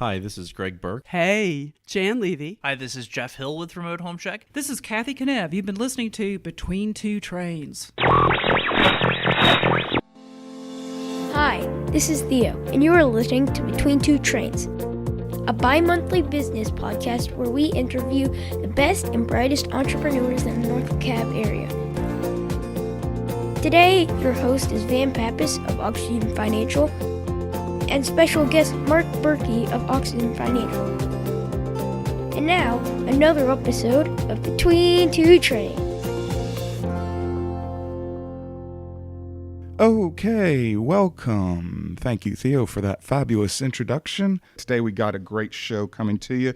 Hi, this is Greg Burke. Hey, Jan Levy. Hi, this is Jeff Hill with Remote Home Check. This is Kathy Knev. You've been listening to Between Two Trains. Hi, this is Theo, and you are listening to Between Two Trains, a bi-monthly business podcast where we interview the best and brightest entrepreneurs in the North DeKalb area. Today, your host is Van Pappas of Oxygen Financial and special guest Mark Berkey of Oxygen Financial. And now, another episode of Between Two Trains. Okay, welcome. Thank you, Theo, for that fabulous introduction. Today we got a great show coming to you.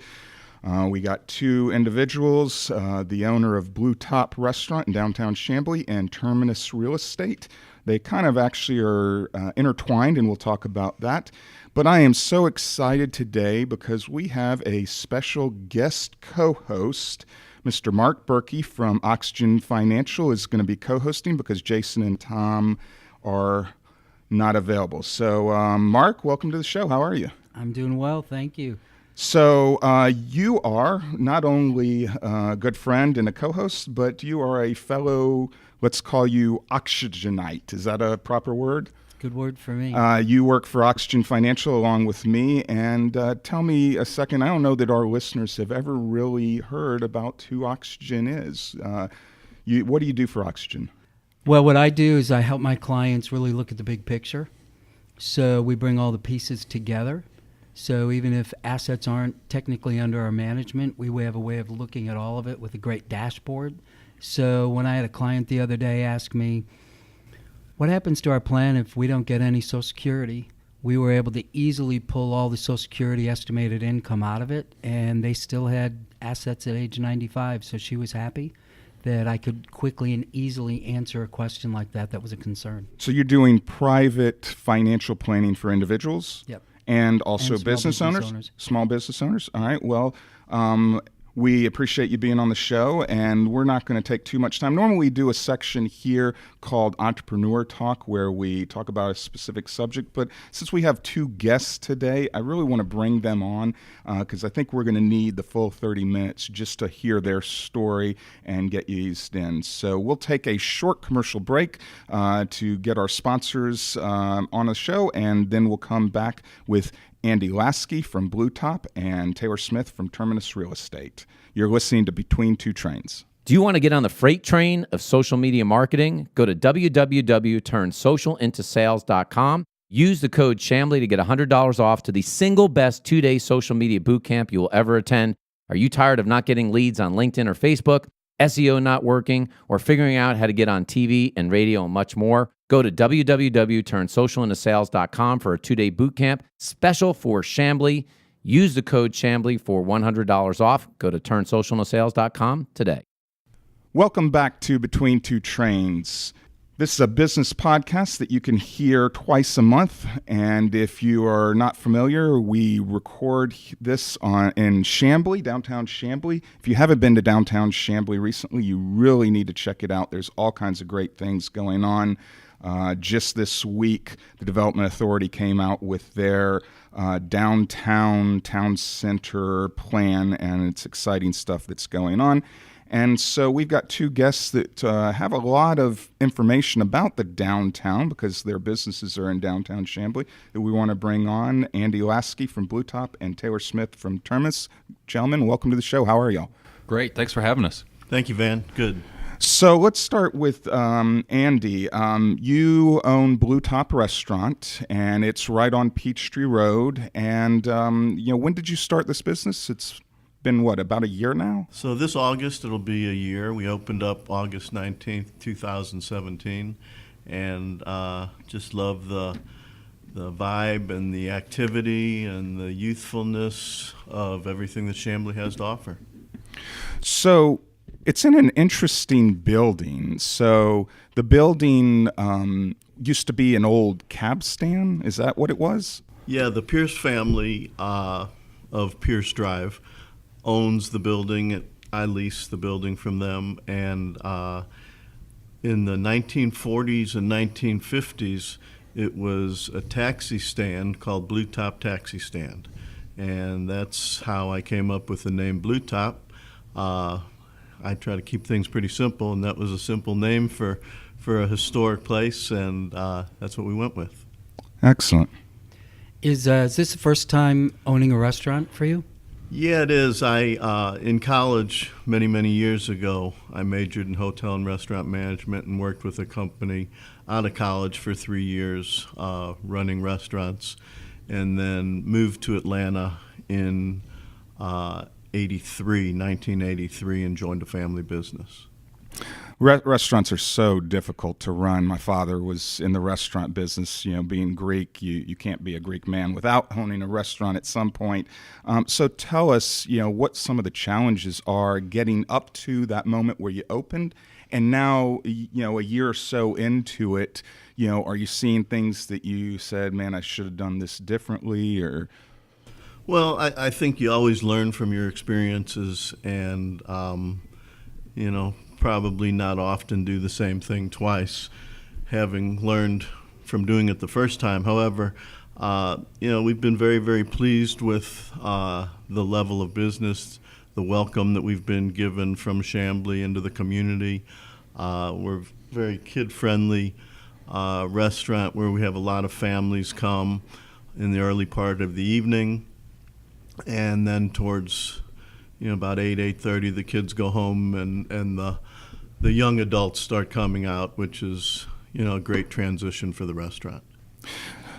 We got two individuals, the owner of Blue Top Restaurant in Downtown Chamblee and Terminus Real Estate. They kind of actually are intertwined, and we'll talk about that. But I am so excited today because we have a special guest co-host. Mr. Mark Berkey from Oxygen Financial is going to be co-hosting because Jason and Tom are not available. So, Mark, welcome to the show. How are you? I'm doing well, thank you. So you are not only a good friend and a co-host, but you are a fellow, let's call you Oxygenite. Is that a proper word? Good word for me. You work for Oxygen Financial along with me. And tell me a second, I don't know that our listeners have ever really heard about who Oxygen is. What do you do for Oxygen? Well, what I do is I help my clients really look at the big picture. So we bring all the pieces together. So even if assets aren't technically under our management, we have a way of looking at all of it with a great dashboard. So when I had a client the other day ask me, what happens to our plan if we don't get any Social Security? We were able to easily pull all the Social Security estimated income out of it, and they still had assets at age 95. So she was happy that I could quickly and easily answer a question like that was a concern. So you're doing private financial planning for individuals? Yep. And also and business owners? Small business owners. All right. Well, we appreciate you being on the show, and we're not going to take too much time. Normally we do a section here called Entrepreneur Talk where we talk about a specific subject, but since we have two guests today, I really want to bring them on because I think we're going to need the full 30 minutes just to hear their story and get you eased in. So we'll take a short commercial break to get our sponsors on the show, and then we'll come back with Andy Lasky from Blue Top and Taylor Smith from Terminus Real Estate. You're listening to Between Two Trains. Do you want to get on the freight train of social media marketing? Go to www.turnsocialintosales.com. Use the code Chamblee to get $100 off to the single best 2-day social media bootcamp you will ever attend. Are you tired of not getting leads on LinkedIn or Facebook, SEO not working, or figuring out how to get on TV and radio and much more? Go to www.turnsocialintosales.com for a 2-day bootcamp special for Chamblee. Use the code Chamblee for $100 off. Go to turnsocialintosales.com today. Welcome back to Between Two Trains. This is a business podcast that you can hear twice a month, and if you are not familiar, we record this in Chamblee, downtown Chamblee. If you haven't been to downtown Chamblee recently, you really need to check it out. There's all kinds of great things going on. Just this week, the Development Authority came out with their downtown town center plan, and it's exciting stuff that's going on. And so we've got two guests that have a lot of information about the downtown because their businesses are in downtown Chamblee that we want to bring on. Andy Lasky from Blue Top and Taylor Smith from Terminus. Gentlemen, welcome to the show. How are y'all? Great. Thanks for having us. Thank you, Van. Good. So let's start with Andy. You own Blue Top Restaurant, and it's right on Peachtree Road. And when did you start this business? It's been, about a year now? So this August, it'll be a year. We opened up August 19th, 2017, and just love the vibe and the activity and the youthfulness of everything that Chamblee has to offer. So it's in an interesting building. So the building used to be an old cab stand. Is that what it was? Yeah, the Pierce family of Pierce Drive owns the building. I leased the building from them. And in the 1940s and 1950s, it was a taxi stand called Blue Top Taxi Stand. and that's how I came up with the name Blue Top. I try to keep things pretty simple, and that was a simple name for a historic place, and that's what we went with. Excellent. Is this the first time owning a restaurant for you? Yeah, it is. In college many years ago, I majored in hotel and restaurant management and worked with a company out of college for 3 years running restaurants, and then moved to Atlanta in 1983, and joined a family business. Restaurants are so difficult to run. My father was in the restaurant business. Being Greek, you can't be a Greek man without owning a restaurant at some point. So tell us, what some of the challenges are getting up to that moment where you opened, and now, a year or so into it, are you seeing things that you said, man, I should have done this differently, or? Well, I think you always learn from your experiences, and probably not often do the same thing twice, having learned from doing it the first time. However, we've been very pleased with the level of business, the welcome that we've been given from Chamblee into the community. We're a very kid-friendly restaurant where we have a lot of families come in the early part of the evening, and then towards about 8:30, the kids go home, and the young adults start coming out, which is a great transition for the restaurant.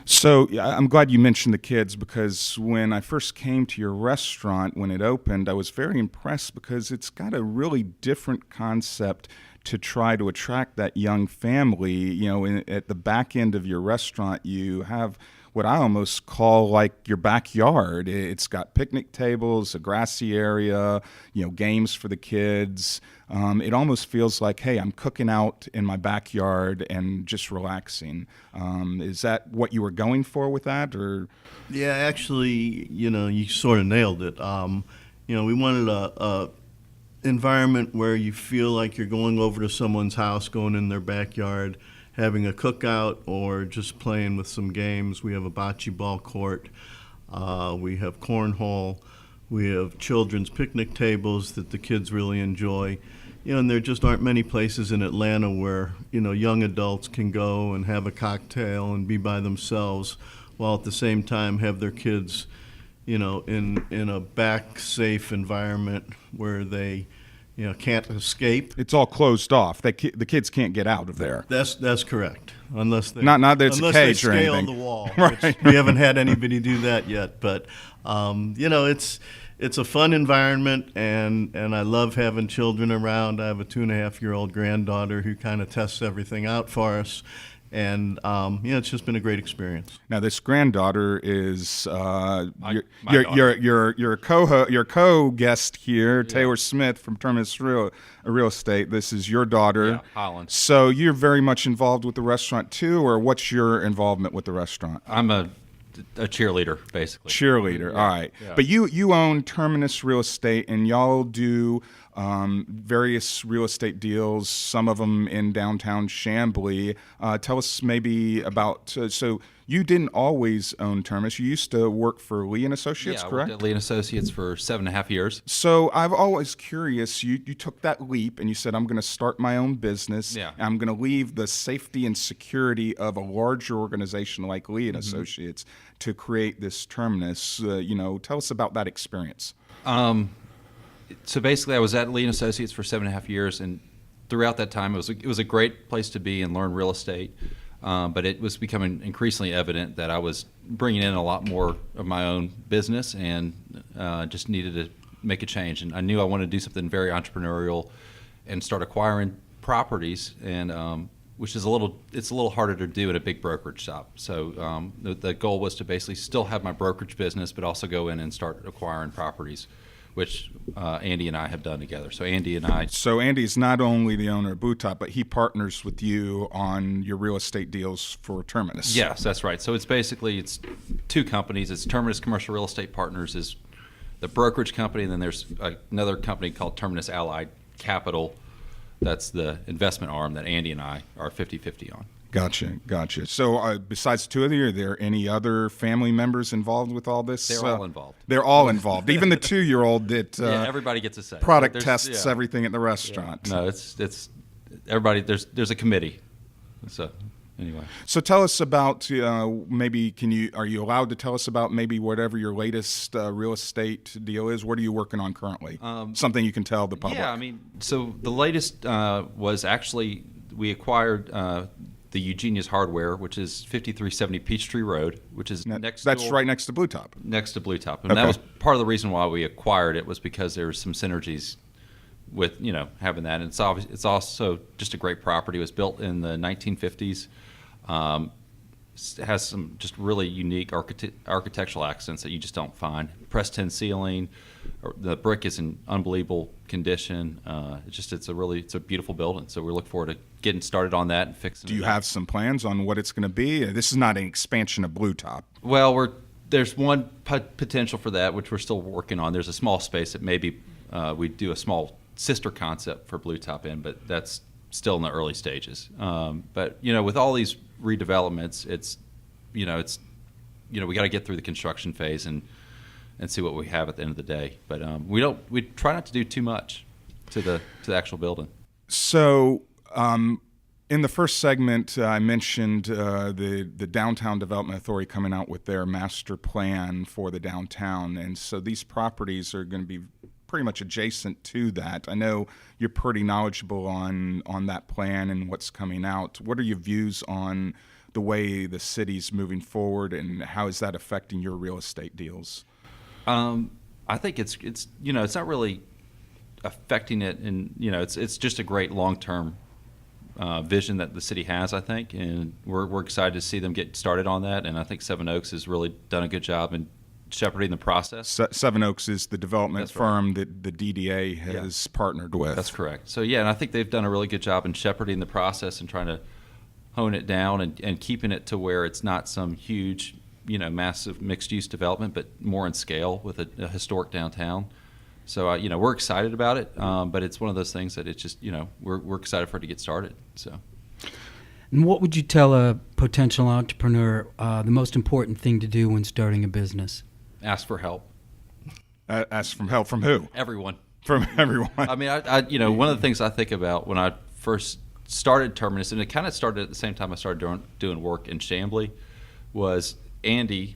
So I'm glad you mentioned the kids, because when I first came to your restaurant when it opened, I was very impressed because it's got a really different concept to try to attract that young family. At the back end of your restaurant, you have what I almost call like your backyard. It's got picnic tables, a grassy area, games for the kids. It almost feels like, hey, I'm cooking out in my backyard and just relaxing. Is that what you were going for with that, or? Yeah, actually, you sort of nailed it. We wanted a environment where you feel like you're going over to someone's house, going in their backyard, having a cookout, or just playing with some games. We have a bocce ball court. We have cornhole. We have children's picnic tables that the kids really enjoy. And there just aren't many places in Atlanta where, young adults can go and have a cocktail and be by themselves, while at the same time have their kids, in a back safe environment where they can't escape. It's all closed off. The kids can't get out of there. That's correct, unless they not that it's a cage or scale anything. the wall. Right. Which we haven't had anybody do that yet, but it's a fun environment, and I love having children around. I have a 2.5-year-old granddaughter who kind of tests everything out for us. And it's just been a great experience. Now, this granddaughter is my your co-guest here, Taylor Smith from Terminus Real Estate. This is your daughter, Yeah, Holland. So you're very much involved with the restaurant too, or what's your involvement with the restaurant? I'm a cheerleader, basically. Cheerleader, all right. Yeah. But you own Terminus Real Estate, and y'all do various real estate deals, some of them in downtown Chamblee. Tell us maybe about, so you didn't always own Terminus. You used to work for Lee & Associates, Yeah, I correct? worked at Lee & Associates for 7.5 years. So I've always curious, you took that leap and you said, I'm going to start my own business. Yeah. I'm going to leave the safety and security of a larger organization like Lee & Associates to create this Terminus. Tell us about that experience. So basically, I was at Lee & Associates for 7.5 years, and throughout that time, it was a great place to be and learn real estate. But it was becoming increasingly evident that I was bringing in a lot more of my own business, and just needed to make a change. And I knew I wanted to do something very entrepreneurial and start acquiring properties, and which is a little harder to do at a big brokerage shop. So the goal was to basically still have my brokerage business, but also go in and start acquiring properties, which Andy and I have done together. So Andy's not only the owner of Blue Top, but he partners with you on your real estate deals for Terminus. Yes, that's right. So it's two companies. It's Terminus Commercial Real Estate Partners is the brokerage company, and then there's another company called Terminus Allied Capital. That's the investment arm that Andy and I are 50-50 on. Gotcha. So besides two of you, are there any other family members involved with all this? They're all involved. They're all involved. Even the 2-year-old that Yeah, everybody gets a say. product There's- tests yeah. everything at the restaurant. No, it's everybody. There's a committee. So anyway, So tell us about maybe are you allowed to tell us about maybe whatever your latest real estate deal is? What are you working on currently? Something you can tell the public. yeah, I mean, so the latest was actually we acquired the Eugenia's Hardware, which is 5370 Peachtree Road, which is That's right next to Blue Top. next to Blue Top, and Okay. that was part of the reason why we acquired it was because there was some synergies with having that. And it's also just a great property. It was built in the 1950s. Has some just really unique architectural accents that you just don't find. Pressed tin ceiling, the brick is in unbelievable condition. It's a beautiful building. So we look forward to getting started on that and fixing. Do you have some plans on what it's going to be? This is not an expansion of Blue Top. Well, there's one potential for that, which we're still working on. There's a small space that maybe we do a small sister concept for Blue Top in, but that's still in the early stages. But with all these redevelopments, we got to get through the construction phase and see what we have at the end of the day. But we try not to do too much to the actual building. So, in the first segment, I mentioned the Downtown Development Authority coming out with their master plan for the downtown, and so these properties are going to be pretty much adjacent to that. I know you're pretty knowledgeable on that plan and what's coming out. What are your views on the way the city's moving forward, and how is that affecting your real estate deals? I think it's not really affecting it, and it's just a great long-term vision that the city has, I think, and we're excited to see them get started on that. And I think Seven Oaks has really done a good job in shepherding the process. Seven Oaks is the development That's right. firm that the DDA has partnered with. That's correct. So yeah, and I think they've done a really good job in shepherding the process and trying to hone it down and keeping it to where it's not some huge, massive mixed-use development, but more in scale with a historic downtown. So we're excited about it, but it's one of those things that it's just we're excited for it to get started. So. And what would you tell a potential entrepreneur the most important thing to do when starting a business? Ask for help. Ask for help from who? Everyone. From everyone. I mean, I one of the things I think about when I first started Terminus, and it kind of started at the same time I started doing work in Chamblee, was Andy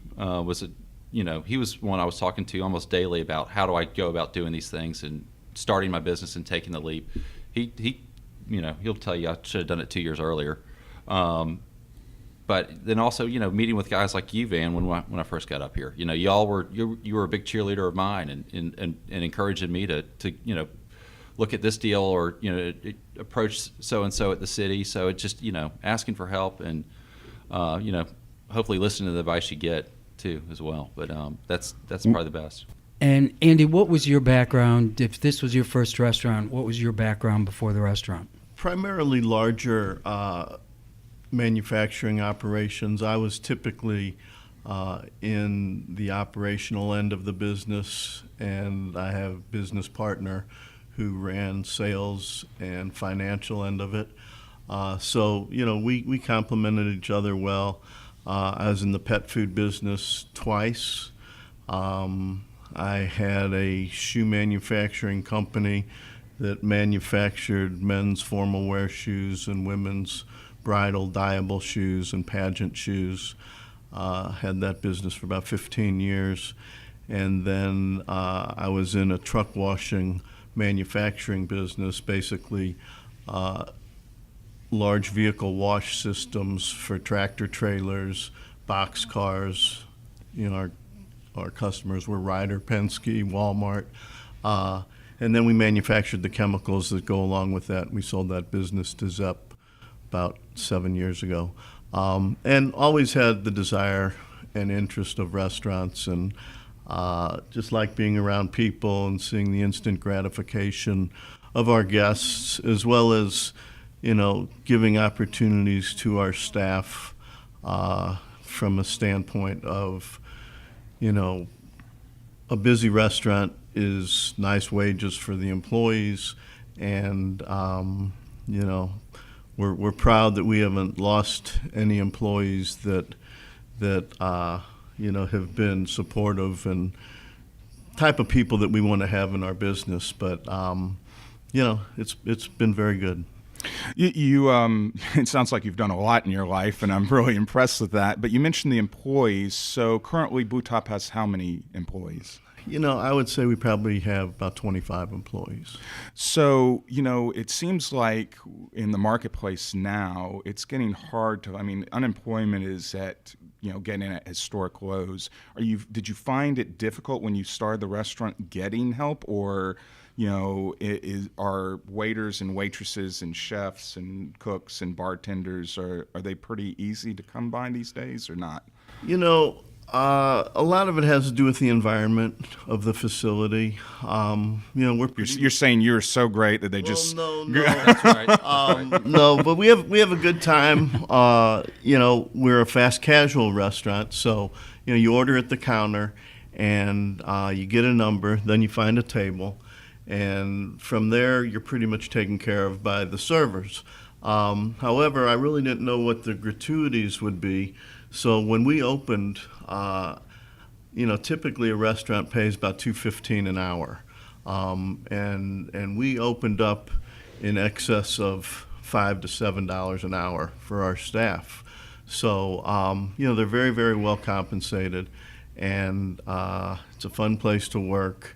he was one I was talking to almost daily about how do I go about doing these things and starting my business and taking the leap. He'll tell you I should have done it 2 years earlier. But then also, meeting with guys like you, Van, when I first got up here, you were a big cheerleader of mine and encouraging me to look at this deal or approach so and so at the city. So it's just asking for help and hopefully listening to the advice you get too as well. But that's probably the best. And Andy, what was your background? If this was your first restaurant, what was your background before the restaurant? Primarily larger manufacturing operations. I was typically in the operational end of the business, and I have a business partner who ran sales and financial end of it. So we complemented each other well. I was in the pet food business twice. I had a shoe manufacturing company that manufactured men's formal wear shoes and women's bridal dyeable shoes and pageant shoes. Had that business for about 15 years. And then I was in a truck washing manufacturing business, basically large vehicle wash systems for tractor trailers, box cars. Our customers were Ryder, Penske, Walmart. And then we manufactured the chemicals that go along with that. We sold that business to Zepp about 7 years ago. And always had the desire and interest of restaurants, and just like being around people and seeing the instant gratification of our guests, as well as giving opportunities to our staff from a standpoint of a busy restaurant is nice wages for the employees, and we're proud that we haven't lost any employees that have been supportive and type of people that we want to have in our business. But it's been very good. You it sounds like you've done a lot in your life, and I'm really impressed with that. But you mentioned the employees. So currently, Blue Top has how many employees? I would say we probably have about 25 employees. So, it seems like in the marketplace now, it's getting hard to, unemployment is at, getting at historic lows. Did you find it difficult when you started the restaurant getting help, or, are waiters and waitresses and chefs and cooks and bartenders, are they pretty easy to come by these days or not? A lot of it has to do with the environment of the facility. You're saying you're so great that they just. No. That's right. No, but we have a good time. We're a fast casual restaurant, so you order at the counter, and you get a number, then you find a table, and from there you're pretty much taken care of by the servers. However, I really didn't know what the gratuities would be. So when we opened, typically a restaurant pays about $2.15 an hour, and we opened up in excess of $5 to $7 an hour for our staff. So they're very, very well compensated, and it's a fun place to work,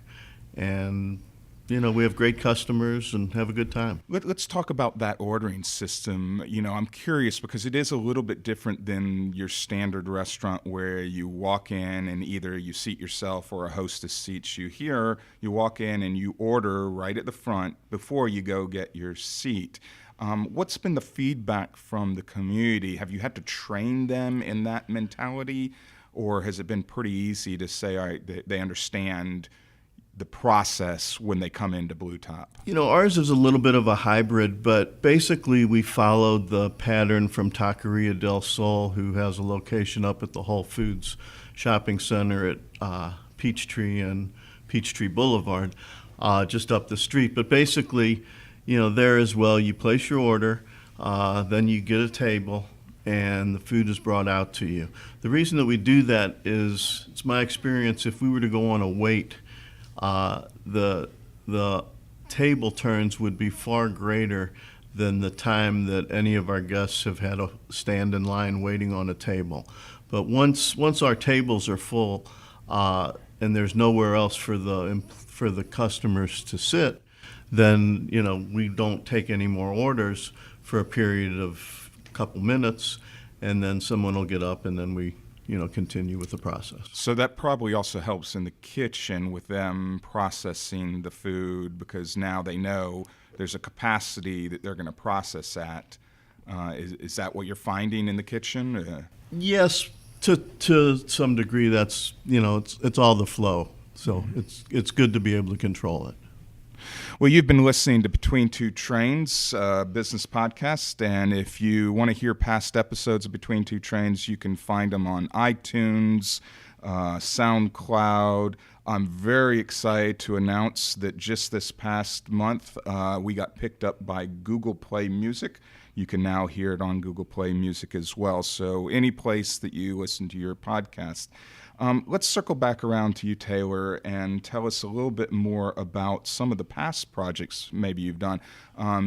and we have great customers and have a good time. Let's talk about that ordering system. I'm curious because it is a little bit different than your standard restaurant where you walk in and either you seat yourself or a hostess seats you. Here, you walk in and you order right at the front before you go get your seat. What's been the feedback from the community? Have you had to train them in that mentality, or has it been pretty easy to say, all right, they understand the process when they come into Blue Top? Ours is a little bit of a hybrid, but basically we followed the pattern from Taqueria del Sol, who has a location up at the Whole Foods shopping center at Peachtree and Peachtree Boulevard, just up the street. But basically, there as well, you place your order, then you get a table, and the food is brought out to you. The reason that we do that is, it's my experience, if we were to go on a wait, the table turns would be far greater than the time that any of our guests have had to stand in line waiting on a table. But once our tables are full, and there's nowhere else for the customers to sit, then we don't take any more orders for a period of a couple minutes, and then someone will get up, and then we continue with the process. So that probably also helps in the kitchen with them processing the food, because now they know there's a capacity that they're going to process at. Is that what you're finding in the kitchen? Yes, to some degree. That's it's all the flow. So it's good to be able to control it. Well, you've been listening to Between Two Trains, business podcast, and if you want to hear past episodes of Between Two Trains, you can find them on iTunes, SoundCloud. I'm very excited to announce that just this past month, we got picked up by Google Play Music. You can now hear it on Google Play Music as well. So any place that you listen to your podcast. Let's circle back around to you, Taylor, and tell us a little bit more about some of the past projects maybe you've done.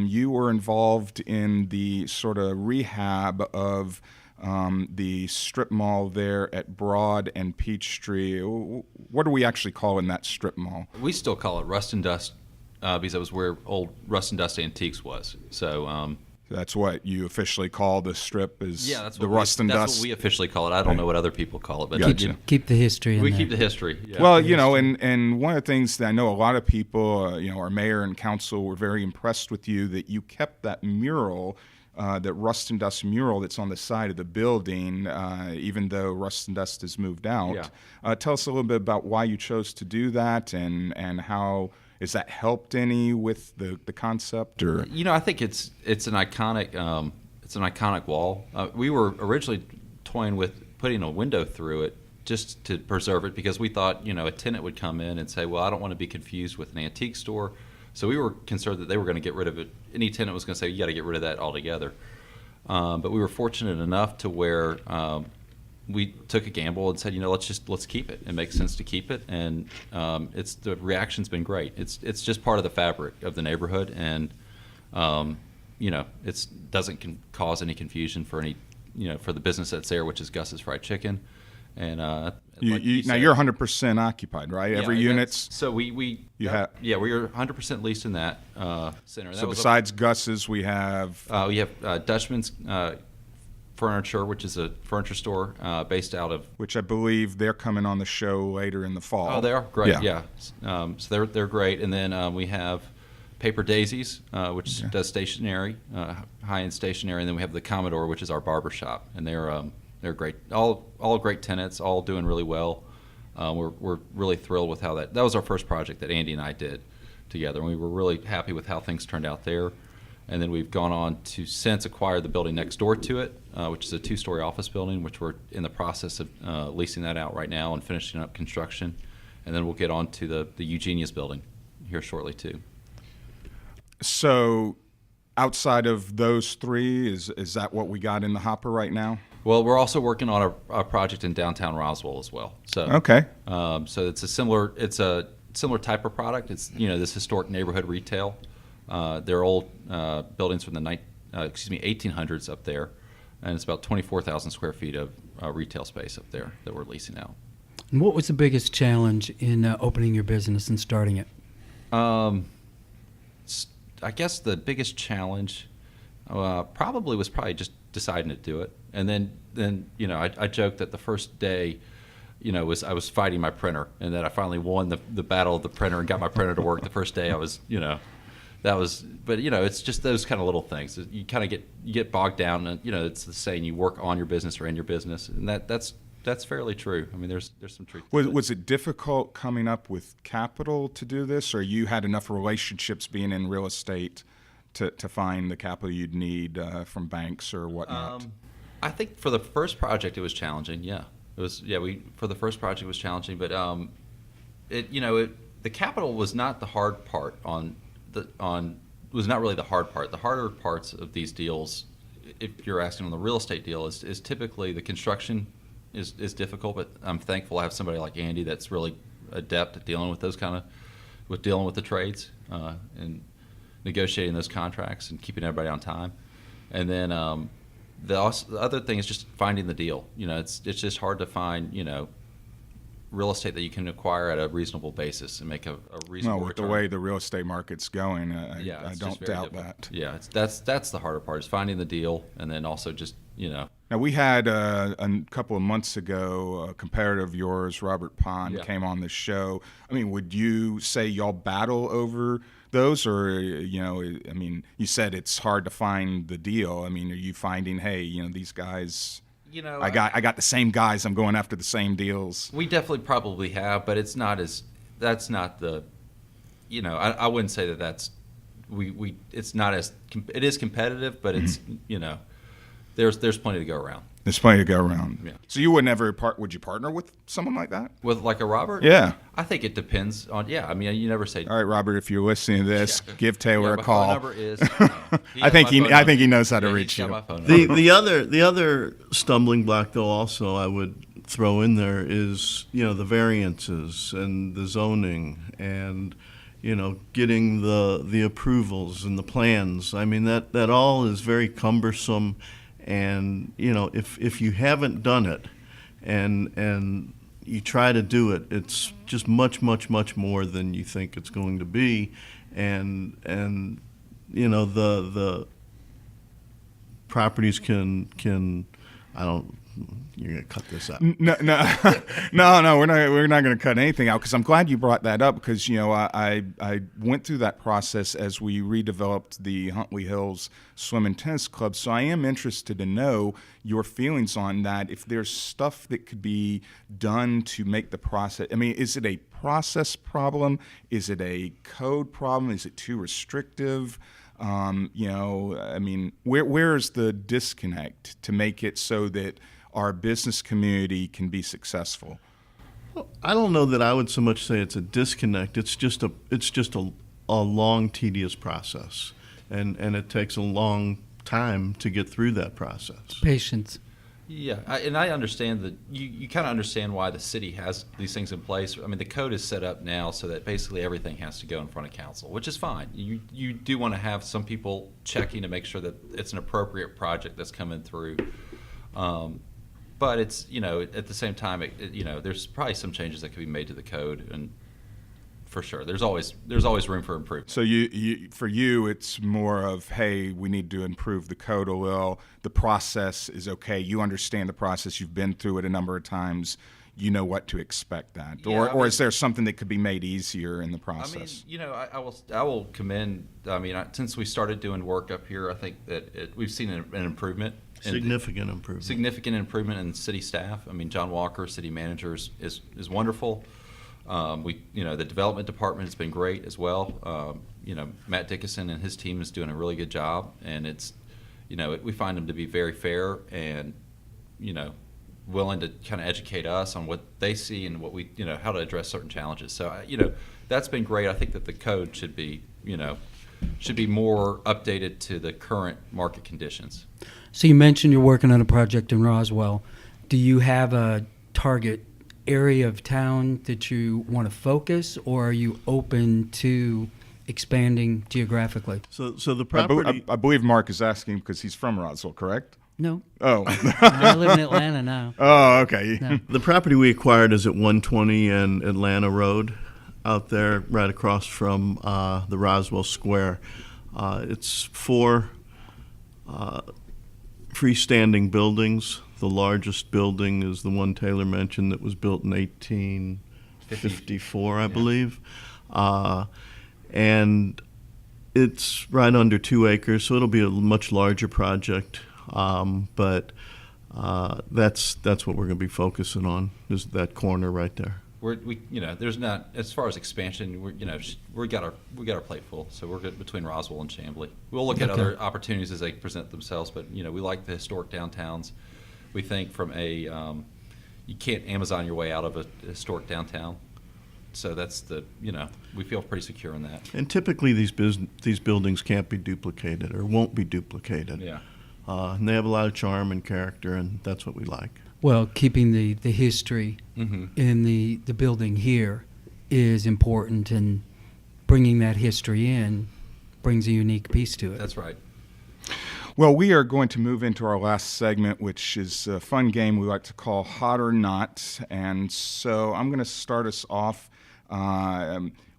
You were involved in the sort of rehab of the strip mall there at Broad and Peachtree. What are we actually calling that strip mall? We still call it Rust and Dust because that was where old Rust and Dust Antiques was. So that's what you officially call the strip, is that's the Rust and Dust? That's what we officially call it. I don't know what other people call it. But Gotcha. Keep the history in we there. keep the history. Yeah. Well, and one of the things that I know a lot of people, our mayor and council were very impressed with you, that you kept that mural, that Rust and Dust mural that's on the side of the building, even though Rust and Dust has moved out. Yeah. Tell us a little bit about why you chose to do that, and how has that helped any with the concept? Or I think it's an iconic wall. We were originally toying with putting a window through it just to preserve it, because we thought a tenant would come in and say, well, I don't want to be confused with an antique store, So we were concerned that they were going to get rid of it. Any tenant was going to say, you got to get rid of that altogether. But we were fortunate enough to where we took a gamble and said, let's keep it. It makes sense to keep it, and the reaction's been great. It's just part of the fabric of the neighborhood, and it doesn't cause any confusion for for the business that's there, which is Gus's Fried Chicken. And Now said, you're 100% occupied, right? yeah, Every unit's. So we we are 100% leased in that center. So besides Gus's, we have. We have Dutchman's Furniture, which is a furniture store based out of. Which I believe they're coming on the show later in the fall. Oh, they are great. Yeah. So they're great, and then we have Paper Daisies, which does stationery, high-end stationery, and then we have the Commodore, which is our barber shop, and they're great. All great tenants, all doing really well. We're really thrilled with how that was our first project that Andy and I did together, and we were really happy with how things turned out there. And then we've gone on to since acquire the building next door to it, which is a 2-story office building, which we're in the process of leasing that out right now and finishing up construction. And then we'll get on to the Eugenius building here shortly too. So outside of those three, is that what we got in the hopper right now? Well, we're also working on a project in downtown Roswell as well. So Okay. So it's a similar type of product. It's this historic neighborhood retail. They're old buildings from the 1800s up there, and it's about 24,000 square feet of retail space up there that we're leasing out. And what was the biggest challenge in opening your business and starting it? I guess the biggest challenge probably was just deciding to do it, and then I joked that the first day, I was fighting my printer, and that I finally won the battle of the printer and got my printer to work the first day. I was but it's just those kind of little things. You kind of get bogged down, and it's the saying, you work on your business or in your business, and that's fairly true. I mean, there's some truth to it. Was it difficult coming up with capital to do this, or you had enough relationships being in real estate to find the capital you'd need from banks or whatnot? I think for the first project it was challenging. Yeah, it was. Yeah, for the first project it was challenging, but the capital was not the hard part was not really the hard part. The harder parts of these deals, if you're asking on the real estate deal, is typically the construction is difficult. But I'm thankful I have somebody like Andy that's really adept at dealing with dealing with the trades and negotiating those contracts and keeping everybody on time. And then the other thing is just finding the deal. It's just hard to find real estate that you can acquire at a reasonable basis and make a reasonable with return. the way the real estate market's going, I it's don't just very doubt difficult. that. Yeah, that's the harder part, is finding the deal, and then also just Now, we had a couple of months ago a competitor of yours, Robert Pond, came on the show. I mean, would you say y'all battle over those, or I mean, you said it's hard to find the deal. I mean, are you finding, hey, these guys? I got the same guys. I'm going after the same deals. We definitely probably have, but it's not as. That's not the. I wouldn't say that's. We it's not as. It is competitive, but it's there's plenty to go around. There's plenty to go around. Yeah. So you would never would you partner with someone like that? With like a Robert? Yeah. I think it depends on. Yeah, I mean, you never say. All right, Robert, if you're listening to this, give Taylor a my call. phone number is. I think he knows how to reach he's got you. my phone number. The other stumbling block, though, also I would throw in there is the variances and the zoning and getting the approvals and the plans. I mean that all is very cumbersome, and if you haven't done it and you try to do it, it's just much more than you think it's going to be, and the properties can you're gonna cut this out. No, we're not going to cut anything out, because I'm glad you brought that up, because I went through that process as we redeveloped the Huntley Hills Swim and Tennis Club. So I am interested to know your feelings on that. If there's stuff that could be done to make the process. I mean, is it a process problem? Is it a code problem? Is it too restrictive? I mean, where is the disconnect to make it so that our business community can be successful? Well, I don't know that I would so much say it's a disconnect. It's just a a long, tedious process, and it takes a long time to get through that process. Patience. Yeah, and I understand that you kind of understand why the city has these things in place. I mean, the code is set up now so that basically everything has to go in front of council, which is fine. You do want to have some people checking to make sure that it's an appropriate project that's coming through. But it's, at the same time, there's probably some changes that could be made to the code, and for sure, there's always room for improvement. So for you, it's more of, hey, we need to improve the code a little. The process is okay. You understand the process. You've been through it a number of times. You know what to expect that. Yeah, or is there something that could be made easier in the process? I mean, I will commend. I mean, since we started doing work up here, I think that we've seen an improvement. Significant improvement. Significant improvement in city staff. I mean, John Walker, city manager, is wonderful. The development department has been great as well. Matt Dickinson and his team is doing a really good job, and it's, we find them to be very fair and, willing to kind of educate us on what they see and what we, how to address certain challenges. So, that's been great. I think that the code should be more updated to the current market conditions. So you mentioned you're working on a project in Roswell. Do you have a target area of town that you want to focus, or are you open to expanding geographically? So the property. I believe Mark is asking because he's from Roswell, correct? No. Oh. I live in Atlanta now. Oh, okay. No. The property we acquired is at 120 and Atlanta Road, out there right across from the Roswell Square. It's 4 freestanding buildings. The largest building is the one Taylor mentioned that was built in 1854, I believe. And it's right under 2 acres, so it'll be a much larger project. But that's what we're going to be focusing on, is that corner right there. There's not, as far as expansion, we got our plate full, so we're good between Roswell and Chamblee. We'll look at other opportunities as they present themselves, but we like the historic downtowns. We think from you can't Amazon your way out of a historic downtown, so that's we feel pretty secure in that. And typically these buildings can't be duplicated or won't be duplicated. Yeah. And they have a lot of charm and character, and that's what we like. Well, keeping the history in the building here is important, and bringing that history in brings a unique piece to it. That's right. Well, we are going to move into our last segment, which is a fun game we like to call Hot or Not. And so I'm going to start us off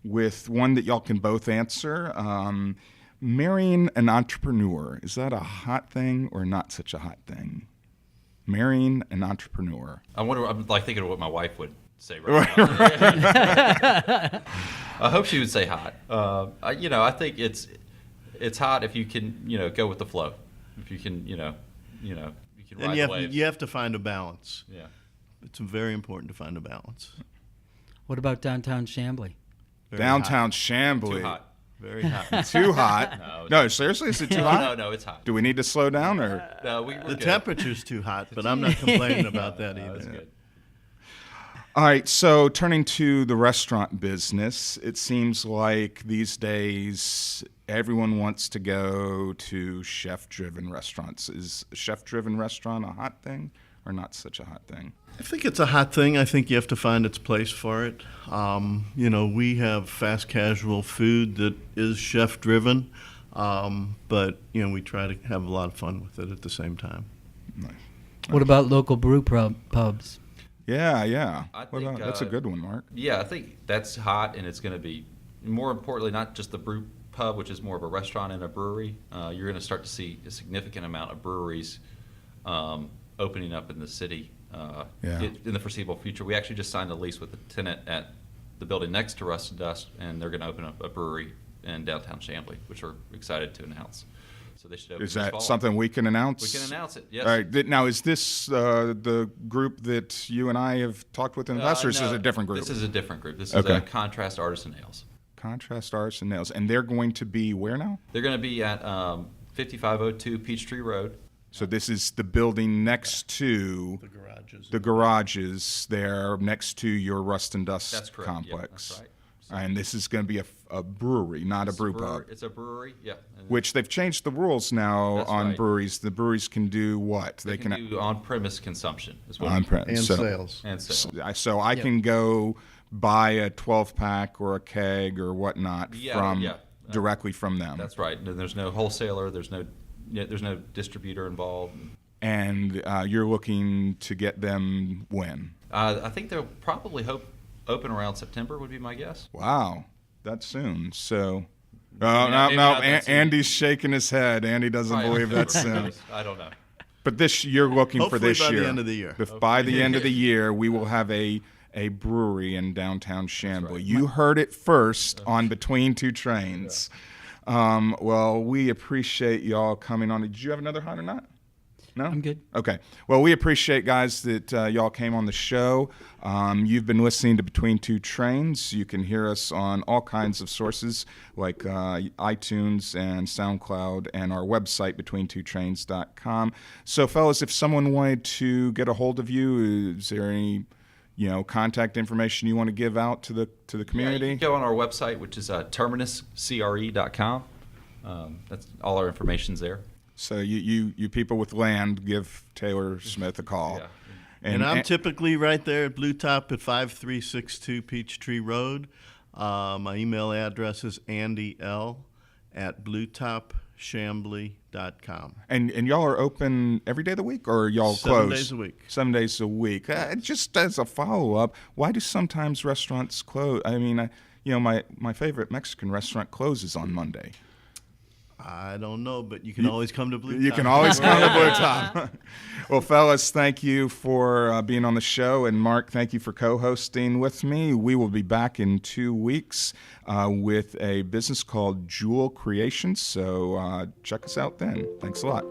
with one that y'all can both answer. Marrying an entrepreneur, is that a hot thing or not such a hot thing? Marrying an entrepreneur. I'm like thinking of what my wife would say right now. I hope she would say hot. I think it's hot if you can, go with the flow. If you can, you can ride the waves. You have to find a balance. Yeah. It's very important to find a balance. What about Downtown Chamblee? Downtown Chamblee. Too hot. Very hot. Too hot? No, seriously, is it too hot? No, it's hot. Do we need to slow down, or? No, we're The good. temperature's too hot, but I'm not complaining about that No, either. it's good. All right, so turning to the restaurant business, it seems like these days everyone wants to go to chef-driven restaurants. Is a chef-driven restaurant a hot thing or not such a hot thing? I think it's a hot thing. I think you have to find its place for it. We have fast casual food that is chef-driven, but, we try to have a lot of fun with it at the same time. Nice. What about local brew pubs? Yeah. I think, That's a good one, Mark. Yeah, I think that's hot, and it's going to be, more importantly, not just the brew pub, which is more of a restaurant and a brewery. You're going to start to see a significant amount of breweries opening up in the city in the foreseeable future. We actually just signed a lease with a tenant at the building next to Rust and Dust, and they're going to open up a brewery in downtown Chamblee, which we're excited to announce. So they should open Is this that fall. something we can announce? We can announce it, yes. All right. Now, is this the group that you and I have talked with investors, or is No, it a different group? This is a different group. This is Okay. Contrast Artists and Nails. Contrast Arts and Nails. And they're going to be where now? They're going to be at 5502 Peachtree Road. So this is the building next to garages. the garages there, next to your Rust and Dust That's correct. Yeah, complex. that's right. And this is going to be a brewery, not a It's brew pub. It's a brewery, yeah. And Which they've changed the rules now That's on right. breweries. The breweries can do what? they can do on-premise consumption is what on-premise. And So- sales. and sales. So I can go buy a 12-pack or a keg or whatnot Yeah. directly from them. That's right. And there's no wholesaler. There's no distributor involved. And you're looking to get them when? I think they'll probably open around September would be my guess. Wow, that's soon. So, Maybe not that soon. Andy's shaking his head. Andy doesn't Probably believe that's October. soon. I don't know. But you're looking for Hopefully this by the year. end of the year. By the end of the year, we will have a brewery in downtown Chamblee. You heard it first on Between Two Trains. Well, we appreciate y'all coming on. Did you have another hot or not? No? I'm good. Okay. Well, we appreciate, guys, that y'all came on the show. You've been listening to Between Two Trains. You can hear us on all kinds of sources like iTunes and SoundCloud and our website, betweentwotrains.com. So, fellas, if someone wanted to get a hold of you, is there any contact information you want to give out to the community? Yeah, you can go on our website, which is terminuscre.com. That's all our information's there. So you people with land, give Taylor Smith a call. Yeah. And I'm typically right there at Blue Top at 5362 Peachtree Road. My email address is andyl@bluetopchamblee.com. And y'all are open every day of the week, or are y'all 7 closed? days a week. 7 days a week. Just as a follow-up, why do sometimes restaurants close? I mean, my favorite Mexican restaurant closes on Monday. I don't know, but you can always come to Blue Top. You can always come to Blue Top. Well, fellas, thank you for being on the show. And Mark, thank you for co-hosting with me. We will be back in 2 weeks with a business called Jewel Creations. So check us out then. Thanks a lot.